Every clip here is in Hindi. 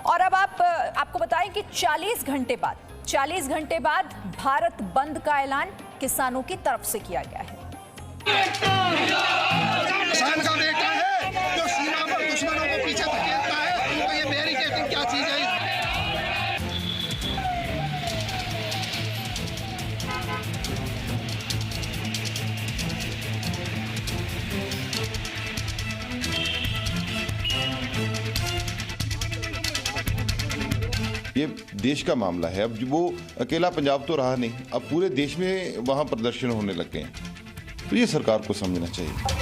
और अब आपको बताएं कि 40 घंटे बाद भारत बंद का ऐलान किसानों की तरफ से किया गया है। किसान का बेटा है जो सीमा पर दुश्मनों को पीछे धकेलता है, तो ये बैरिकेडिंग क्या चीज है? ये देश का मामला है। अब वो अकेला पंजाब तो रहा नहीं, अब पूरे देश में वहाँ प्रदर्शन होने लग गए हैं, तो ये सरकार को समझना चाहिए।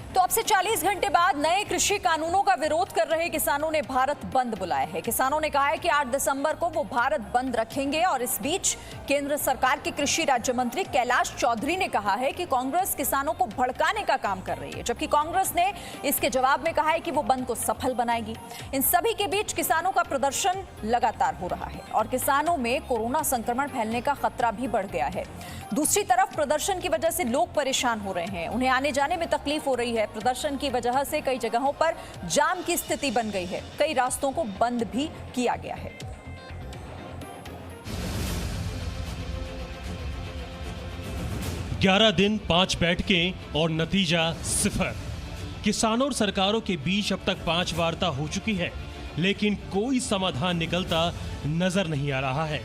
तो अब से 40 घंटे बाद नए कृषि कानूनों का विरोध कर रहे किसानों ने भारत बंद बुलाया है। किसानों ने कहा है कि 8 दिसंबर को वो भारत बंद रखेंगे और इस बीच केंद्र सरकार के कृषि राज्य मंत्री कैलाश चौधरी ने कहा है कि कांग्रेस किसानों को भड़काने का काम कर रही है, जबकि कांग्रेस ने इसके जवाब में कहा है कि वो बंद को सफल बनाएगी। इन सभी के बीच किसानों का प्रदर्शन लगातार हो रहा है और किसानों में कोरोना संक्रमण फैलने का खतरा भी बढ़ गया है। दूसरी तरफ प्रदर्शन की वजह से लोग परेशान हो रहे हैं, उन्हें आने जाने में तकलीफ हो रही है। प्रदर्शन की वजह से कई जगहों पर जाम की स्थिति बन गई है, कई रास्तों को बंद भी किया गया है। ग्यारह दिन 5 बैठकें और नतीजा 0। किसानों और सरकारों के बीच अब तक 5 वार्ता हो चुकी है, लेकिन कोई समाधान निकलता नजर नहीं आ रहा है।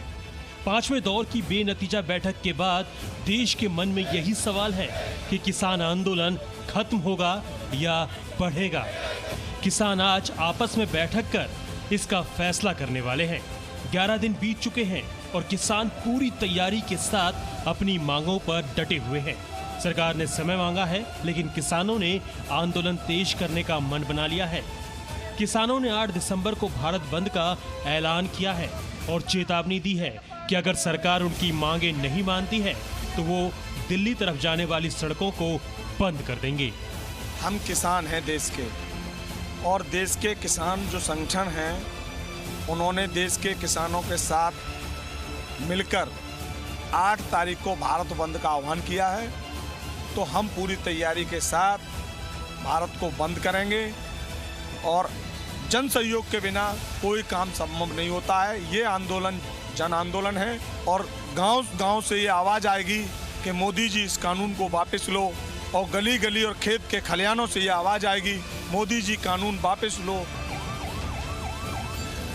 5वें दौर की बेनतीजा बैठक के बाद देश के मन में यही सवाल है कि किसान आंदोलन खत्म होगा या बढ़ेगा। किसान आज आपस में बैठक कर इसका फैसला करने वाले हैं। 11 दिन बीत चुके हैं और किसान पूरी तैयारी के साथ अपनी मांगों पर डटे हुए हैं। सरकार ने समय मांगा है, लेकिन किसानों ने आंदोलन तेज करने का मन बना लिया है। किसानों ने 8 दिसंबर को भारत बंद का ऐलान किया है और चेतावनी दी है कि अगर सरकार उनकी मांगे नहीं मानती है तो वो दिल्ली तरफ जाने वाली सड़कों को बंद कर देंगे। हम किसान हैं देश के, और देश के किसान जो संगठन हैं उन्होंने देश के किसानों के साथ मिलकर 8 तारीख को भारत बंद का आह्वान किया है। तो हम पूरी तैयारी के साथ भारत को बंद करेंगे और जन सहयोग के बिना कोई काम संभव नहीं होता है। ये आंदोलन जन आंदोलन है और गांव-गांव से ये आवाज़ आएगी कि मोदी जी इस कानून को वापस लो, और गली गली और खेत के खलिहानों से ये आवाज़ आएगी मोदी जी कानून वापस लो।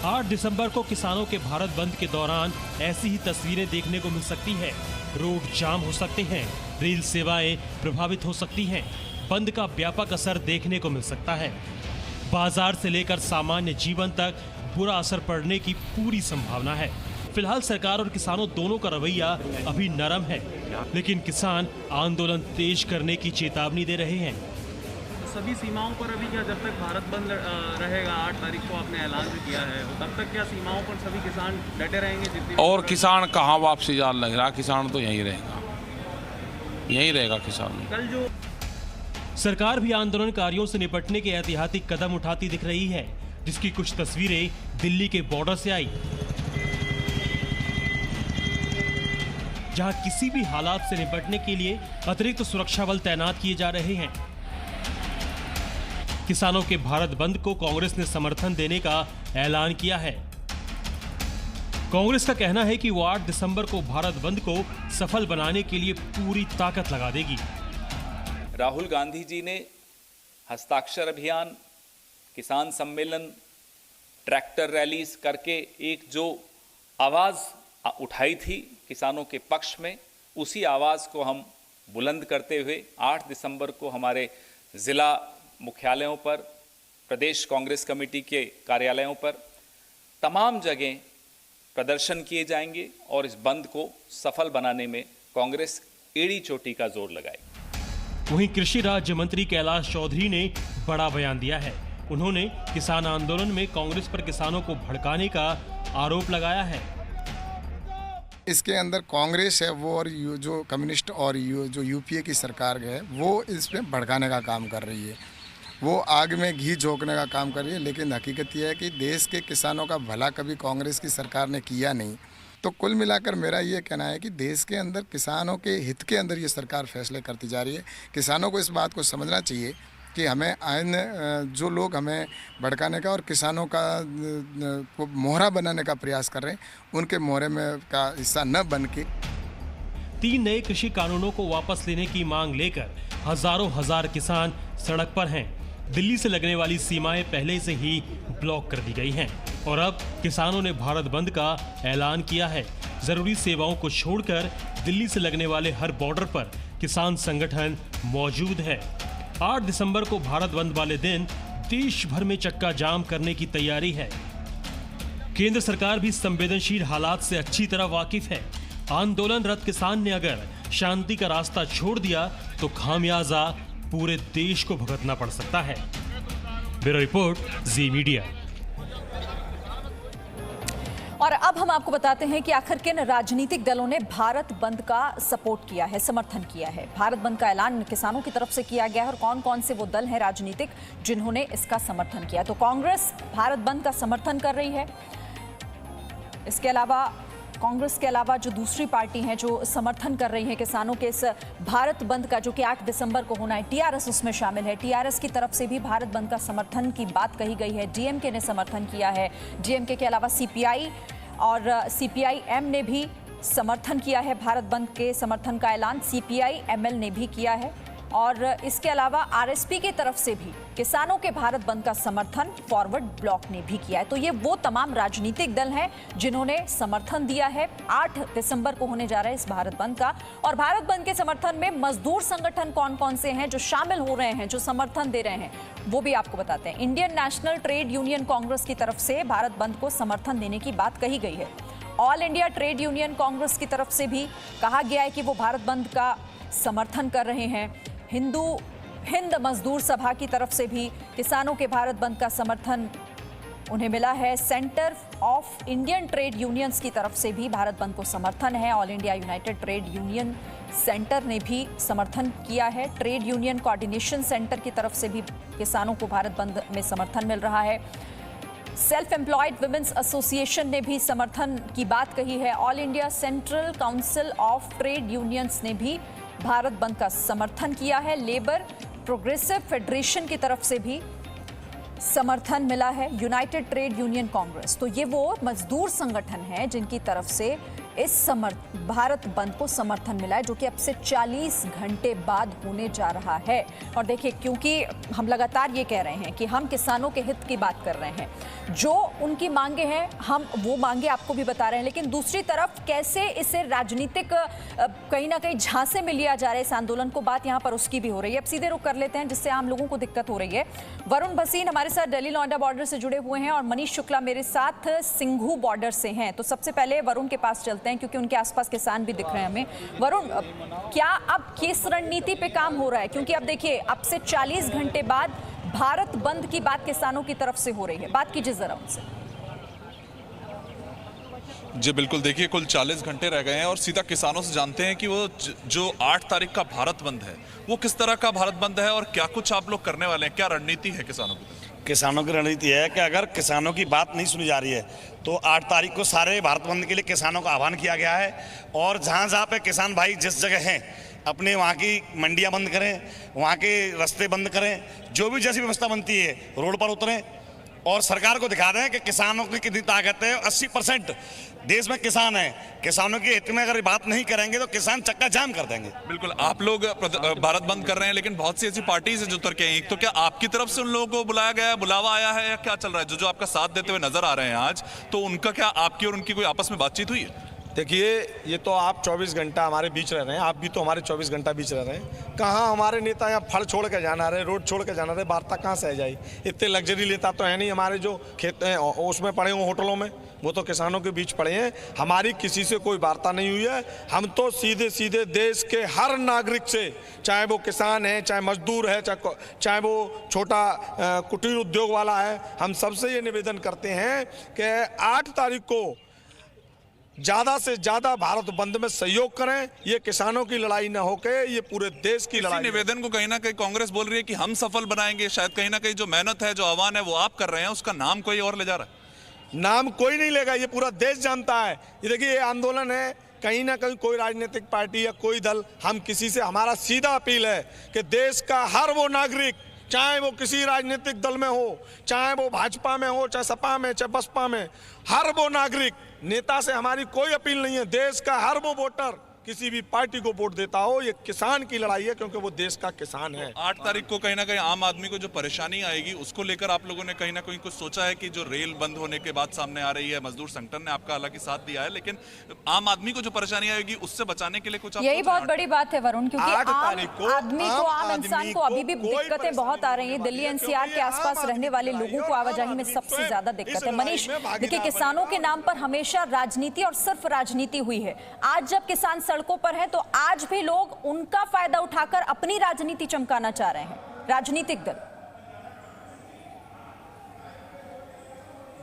8 दिसंबर को किसानों के भारत बंद के दौरान ऐसी ही तस्वीरें देखने को मिल सकती है। रोड जाम हो सकते हैं, रेल सेवाएं प्रभावित हो सकती हैं, बंद का व्यापक असर देखने को मिल सकता है। बाजार से लेकर सामान्य जीवन तक बुरा असर पड़ने की पूरी संभावना है। फिलहाल सरकार और किसानों दोनों का रवैया अभी नरम है, लेकिन किसान आंदोलन तेज करने की चेतावनी दे रहे हैं। सभी सीमाओं पर अभी क्या, जब तक भारत बंद रहेगा, 8 तारीख को आपने ऐलान भी किया है, तब तक क्या सीमाओं पर सभी किसान डटे रहेंगे? जितने और किसान कहाँ वापसी जान लग रहा, किसान तो यहीं रहेगा, यहीं रहेगा किसान। कल जो सरकार भी आंदोलनकारियों से निपटने के ऐतिहासिक कदम उठाती दिख रही है, जिसकी कुछ तस्वीरें दिल्ली के बॉर्डर से आई, जहां किसी भी हालात से निपटने के लिए अतिरिक्त सुरक्षा बल तैनात किए जा रहे हैं। किसानों के भारत बंद को कांग्रेस ने समर्थन देने का ऐलान किया है। कांग्रेस का कहना है कि वो 8 दिसंबर को भारत बंद को सफल बनाने के लिए पूरी ताकत लगा देगी। राहुल गांधी जी ने हस्ताक्षर अभियान, किसान सम्मेलन, ट्रैक्टर रैलीज करके एक जो आवाज उठाई थी किसानों के पक्ष में, उसी आवाज को हम बुलंद करते हुए 8 दिसंबर को हमारे जिला मुख्यालयों पर, प्रदेश कांग्रेस कमेटी के कार्यालयों पर, तमाम जगह प्रदर्शन किए जाएंगे और इस बंद को सफल बनाने में कांग्रेस एड़ी चोटी का जोर लगाएगी। वहीं कृषि राज्य मंत्री कैलाश चौधरी ने बड़ा बयान दिया है। उन्होंने किसान आंदोलन में कांग्रेस पर किसानों को भड़काने का आरोप लगाया है। इसके अंदर कांग्रेस है वो और जो कम्युनिस्ट और जो यूपीए की सरकार है वो इसमें भड़काने का काम कर रही है, वो आग में घी झोंकने का काम कर रही है। लेकिन हकीकत यह है कि देश के किसानों का भला कभी कांग्रेस की सरकार ने किया नहीं। तो कुल मिलाकर मेरा ये कहना है कि देश के अंदर किसानों के हित के अंदर ये सरकार फैसले करती जा रही है। किसानों को इस बात को समझना चाहिए कि हमें आइन जो लोग हमें भड़काने का और किसानों का को मोहरा बनाने का प्रयास कर रहे हैं, उनके मोहरे में का हिस्सा न बन के 3 नए कृषि कानूनों को वापस लेने की मांग लेकर हजारों हजार किसान सड़क पर हैं। दिल्ली से लगने वाली सीमाएं पहले से ही ब्लॉक कर दी गई हैं और अब किसानों ने भारत बंद का ऐलान किया है। जरूरी सेवाओं को छोड़कर दिल्ली से लगने वाले हर बॉर्डर पर किसान संगठन मौजूद है। 8 दिसंबर को भारत बंद वाले दिन देश भर में चक्का जाम करने की तैयारी है। केंद्र सरकार भी संवेदनशील हालात से अच्छी तरह वाकिफ है। आंदोलनरत किसान ने अगर शांति का रास्ता छोड़ दिया तो खामियाजा पूरे देश को भुगतना पड़ सकता है। ब्यूरो रिपोर्ट, जी मीडिया। और अब हम आपको बताते हैं कि आखिर किन राजनीतिक दलों ने भारत बंद का सपोर्ट किया है, समर्थन किया है। भारत बंद का ऐलान किसानों की तरफ से किया गया है और कौन कौन से वो दल हैं राजनीतिक जिन्होंने इसका समर्थन किया। तो कांग्रेस भारत बंद का समर्थन कर रही है। इसके अलावा कांग्रेस के अलावा जो दूसरी पार्टी हैं जो समर्थन कर रही है किसानों के इस भारत बंद का, जो कि 8 दिसंबर को होना है, टीआरएस उसमें शामिल है। टीआरएस की तरफ से भी भारत बंद का समर्थन की बात कही गई है। डीएमके ने समर्थन किया है। डीएमके के अलावा सीपीआई और सीपीआई-एम ने भी समर्थन किया है भारत बंद के समर्थन का ऐलान। सीपीआई-एमएल ने भी किया है और इसके अलावा आरएसपी की तरफ से भी किसानों के भारत बंद का समर्थन फॉरवर्ड ब्लॉक ने भी किया है। तो ये वो तमाम राजनीतिक दल हैं जिन्होंने समर्थन दिया है 8 दिसंबर को होने जा रहा है इस भारत बंद का। और भारत बंद के समर्थन में मजदूर संगठन कौन कौन से हैं जो शामिल हो रहे हैं, जो समर्थन दे रहे हैं, वो भी आपको बताते हैं। Indian national trade union Congress की तरफ से भारत बंद को समर्थन देने की बात कही गई है। All India trade union Congress की तरफ से भी कहा गया है कि वो भारत बंद का समर्थन कर रहे हैं। हिंद मजदूर सभा की तरफ से भी किसानों के भारत बंद का समर्थन उन्हें मिला है। Centre of Indian trade unions की तरफ से भी भारत बंद को समर्थन है। All India United trade union centre ने भी समर्थन किया है। ट्रेड यूनियन कोऑर्डिनेशन सेंटर की तरफ से भी किसानों को भारत बंद में समर्थन मिल रहा है। सेल्फ एम्प्लॉयड वुमेन्स एसोसिएशन ने भी समर्थन की बात कही है। All India central council of trade unions ने भी भारत बंद का समर्थन किया है। लेबर प्रोग्रेसिव फेडरेशन की तरफ से भी समर्थन मिला है। यूनाइटेड ट्रेड यूनियन कांग्रेस, तो ये वो मजदूर संगठन है जिनकी तरफ से इस भारत बंद को समर्थन मिला है, जो कि अब से 40 घंटे बाद होने जा रहा है। और देखिए, क्योंकि हम लगातार ये कह रहे हैं कि हम किसानों के हित की बात कर रहे हैं, जो उनकी मांगे हैं हम वो मांगे आपको भी बता रहे हैं, लेकिन दूसरी तरफ कैसे इसे राजनीतिक कहीं ना कहीं झांसे में लिया जा रहा है इस आंदोलन को, बात यहाँ पर उसकी भी हो रही है। अब सीधे रुख कर लेते हैं जिससे आम लोगों को दिक्कत हो रही है। वरुण भसीन हमारे साथ दिल्ली नोएडा बॉर्डर से जुड़े हुए हैं और मनीष शुक्ला मेरे साथ सिंघू बॉर्डर से हैं। तो सबसे पहले वरुण के पास चलते हैं क्योंकि उनके आसपास किसान भी दिख रहे हैं हमें। वरुण, क्या अब किस रणनीति पे काम हो रहा है? क्योंकि अब देखिए, अब से 40 घंटे बाद भारत बंद की बात किसानों की तरफ से हो रही है, बात कीजिए जरा उनसे। जी बिल्कुल, देखिए कुल 40 घंटे रह गए हैं और सीधा किसानों से जानते हैं कि वो जो 8 तारीख का भारत बंद है वो किस तरह का भारत बंद है और क्या कुछ आप लोग करने वाले हैं, क्या रणनीति है किसानों की? किसानों की रणनीति है कि अगर किसानों की बात नहीं सुनी जा रही है तो 8 तारीख को सारे भारत बंद के लिए किसानों का आह्वान किया गया है। और जहाँ जहाँ पे किसान भाई जिस जगह हैं, अपने वहाँ की मंडियाँ बंद करें, वहाँ के रास्ते बंद करें, जो भी जैसी व्यवस्था बनती है रोड पर उतरें और सरकार को दिखा दें कि किसानों की कितनी ताकत है। 80% देश में किसान है, किसानों के हित में अगर बात नहीं करेंगे तो किसान चक्का जाम कर देंगे। बिल्कुल, आप लोग भारत बंद कर रहे हैं लेकिन बहुत सी ऐसी पार्टीज हैं जो उतर के हैं, तो क्या आपकी तरफ से उन लोगों को बुलाया गया है, बुलावा आया है या क्या चल रहा है? जो आपका साथ देते हुए नजर आ रहे हैं आज, तो उनका क्या आपकी और उनकी कोई आपस में बातचीत हुई है? देखिए, ये तो आप 24 घंटा हमारे बीच रह रहे हैं, आप भी तो हमारे 24 घंटा बीच रह रहे हैं। कहाँ हमारे नेता यहाँ फल छोड़ के जाना रहे, रोड छोड़ के जाना रहे, वार्ता कहाँ से आ जाए? इतने लग्जरी लेता तो है नहीं, हमारे जो खेत हैं उसमें पड़े हुए होटलों में, वो तो किसानों के बीच पड़े हैं। हमारी किसी से कोई वार्ता नहीं हुई है। हम तो सीधे सीधे देश के हर नागरिक से, चाहे वो किसान है, चाहे मजदूर है, चाहे वो छोटा कुटीर उद्योग वाला है, हम सबसे ये निवेदन करते हैं कि 8 तारीख को ज़्यादा से ज़्यादा भारत बंद में सहयोग करें। ये किसानों की लड़ाई न होके ये पूरे देश की लड़ाई। निवेदन को कहीं ना कहीं कांग्रेस बोल रही है कि हम सफल बनाएंगे, शायद कहीं ना कहीं जो मेहनत है, जो आह्वान है, वो आप कर रहे हैं, उसका नाम कोई और ले जा रहा है। नाम कोई नहीं लेगा, ये पूरा देश जानता है। ये देखिए, ये आंदोलन है, कहीं ना कहीं कोई राजनीतिक पार्टी या कोई दल, हम किसी से, हमारा सीधा अपील है कि देश का हर वो नागरिक, चाहे वो किसी राजनीतिक दल में हो, चाहे वो भाजपा में हो, चाहे सपा में, चाहे बसपा में, हर वो नागरिक, नेता से हमारी कोई अपील नहीं है, देश का हर वो वोटर किसी भी पार्टी को वोट देता हो, ये किसान की लड़ाई है, क्योंकि वो देश का किसान है। 8 तारीख को कहीं ना कहीं आम आदमी को जो परेशानी आएगी, उसको लेकर आप लोगों ने कहीं ना कहीं कुछ सोचा है कि जो रेल बंद होने के बाद सामने आ रही है, मजदूर संगठन ने आपका हालांकि साथ दिया है, लेकिन आम आदमी को जो परेशानी आएगी उससे बचाने के लिए कुछ यही बहुत बड़ी बात है वरुण, क्योंकि आम इंसान को अभी भी दिक्कतें बहुत आ रही है। दिल्ली एनसीआर के आसपास रहने वाले लोगों को आवाजाही में सबसे ज्यादा दिक्कत है। मनीष, देखिए, किसानों के नाम पर हमेशा राजनीति और सिर्फ राजनीति हुई है। आज जब किसान सड़कों पर है तो आज भी लोग उनका फायदा उठाकर अपनी राजनीति चमकाना चाह रहे हैं, राजनीतिक दल।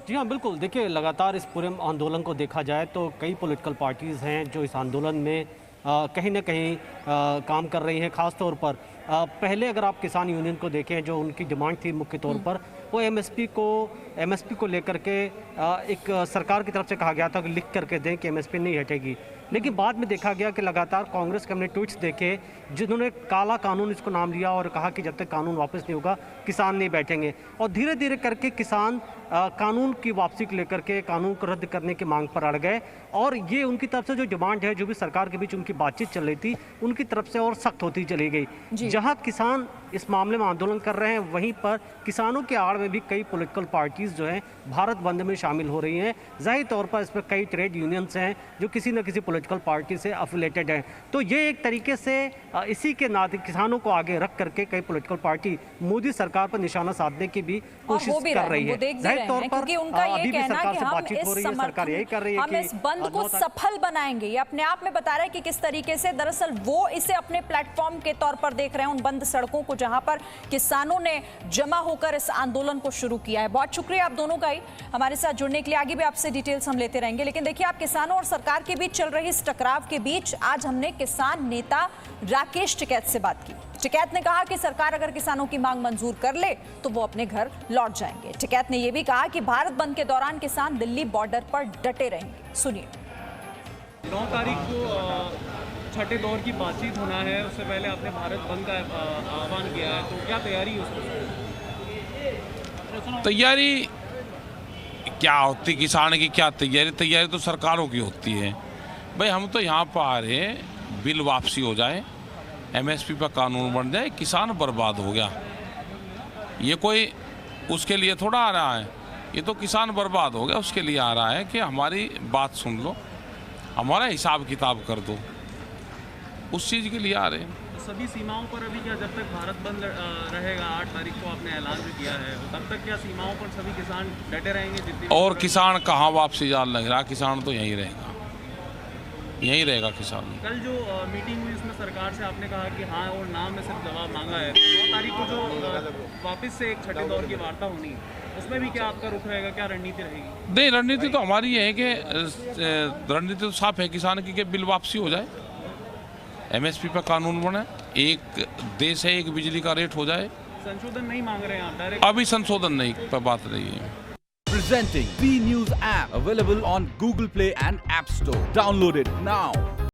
जी हाँ, बिल्कुल। देखिए, लगातार इस पूरे आंदोलन को देखा जाए तो कई पॉलिटिकल पार्टीज़ हैं जो इस आंदोलन में कहीं ना कहीं काम कर रही हैं। ख़ास तौर पर पहले अगर आप किसान यूनियन को देखें, जो उनकी डिमांड थी मुख्य तौर पर, वो एमएसपी को लेकर के एक सरकार की तरफ से कहा गया था कि लिख करके दें कि एमएसपी नहीं हटेगी। लेकिन बाद में देखा गया कि लगातार कांग्रेस के हमने ट्वीट्स देखे जिन्होंने काला कानून इसको नाम लिया और कहा कि जब तक कानून वापस नहीं होगा किसान नहीं बैठेंगे। और धीरे धीरे करके किसान कानून की वापसी को लेकर के, कानून को रद्द करने की मांग पर अड़ गए। और ये उनकी तरफ से जो डिमांड है, जो भी सरकार के बीच उनकी बातचीत चल रही थी, उनकी तरफ से और सख्त होती चली गई। जहां किसान इस मामले में आंदोलन कर रहे हैं, वहीं पर किसानों के आड़ में भी कई पॉलिटिकल पार्टीज जो हैं भारत बंद में शामिल हो रही हैं। जाहिर तौर पर इसमें कई ट्रेड यूनियंस हैं जो किसी न किसी पॉलिटिकल पार्टी से एफिलेटेड हैं। तो ये एक तरीके से इसी के नाते किसानों को आगे रख करके कई पॉलिटिकल पार्टी मोदी सरकार पर निशाना साधने की भी कोशिश कर रही है। जाहिर तौर पर अभी भी सरकार से बातचीत हो रही है, सरकार यही कर रही है कि हम इस बंद को सफल बनाएंगे। ये अपने आप में बता रहा है कि किस तरीके से दरअसल वो इसे अपने प्लेटफॉर्म के तौर पर देख रहे हैं, उन बंद सड़कों को जहां पर किसानों ने जमा होकर इस आंदोलन को शुरू किया है। बहुत शुक्रिया आप दोनों का ही हमारे साथ जुड़ने के लिए। आगे भी आपसे डिटेल्स हम लेते रहेंगे, लेकिन देखिए, आप किसानों और सरकार के बीच चल रही इस टकराव के बीच आज हमने किसान नेता राकेश टिकैत से बात की। टिकैत ने कहा कि सरकार अगर किसानों की मांग मंजूर कर ले तो वो अपने घर लौट जाएंगे। टिकैत ने यह भी कहा कि भारत बंद के दौरान किसान दिल्ली बॉर्डर पर डटे रहेंगे। सुनिए। 9 तारीख को छठे दौर की बातचीत होना है, उससे पहले आपने भारत बंद का आह्वान किया है, तो क्या तैयारी है उसमें? तैयारी क्या होती, किसान की क्या तैयारी? तैयारी तो सरकारों की होती है। भाई, हम तो यहाँ पर आ रहे हैं, बिल वापसी हो जाए, एमएसपी पर कानून बन जाए, किसान बर्बाद हो गया। ये कोई उसके लिए थोड़ा आ रहा है, ये तो किसान बर्बाद हो गया उसके लिए आ रहा है कि हमारी बात सुन लो, हमारा हिसाब किताब कर दो, उस चीज़ के लिए आ रहे हैं। सभी सीमाओं पर अभी क्या, जब तक भारत बंद रहेगा, 8 तारीख को आपने ऐलान भी किया है, तब तक क्या सीमाओं पर सभी किसान डटे रहेंगे? जितने और किसान कहाँ वापसी जाल लग रहा, किसान तो यहीं रहेगा, यहीं रहेगा किसान। कल जो मीटिंग हुई उसमें सरकार से आपने कहा कि हाँ और ना में सिर्फ जवाब मांगा है। 9 तारीख को जो वापस से एक छठे दौर की वार्ता होनी है, उसमें भी क्या आपका रुख रहेगा, क्या रणनीति रहेगी? नहीं, रणनीति तो हमारी ये है कि रणनीति तो साफ है किसान की कि बिल वापसी हो जाए, एमएसपी पर कानून बने, एक देश है, एक बिजली का रेट हो जाए। संशोधन नहीं मांग रहे हैं आप डायरेक्ट? अभी संशोधन नहीं पर बात रही है। Presenting B News app, available on Google Play and App Store. Download it now.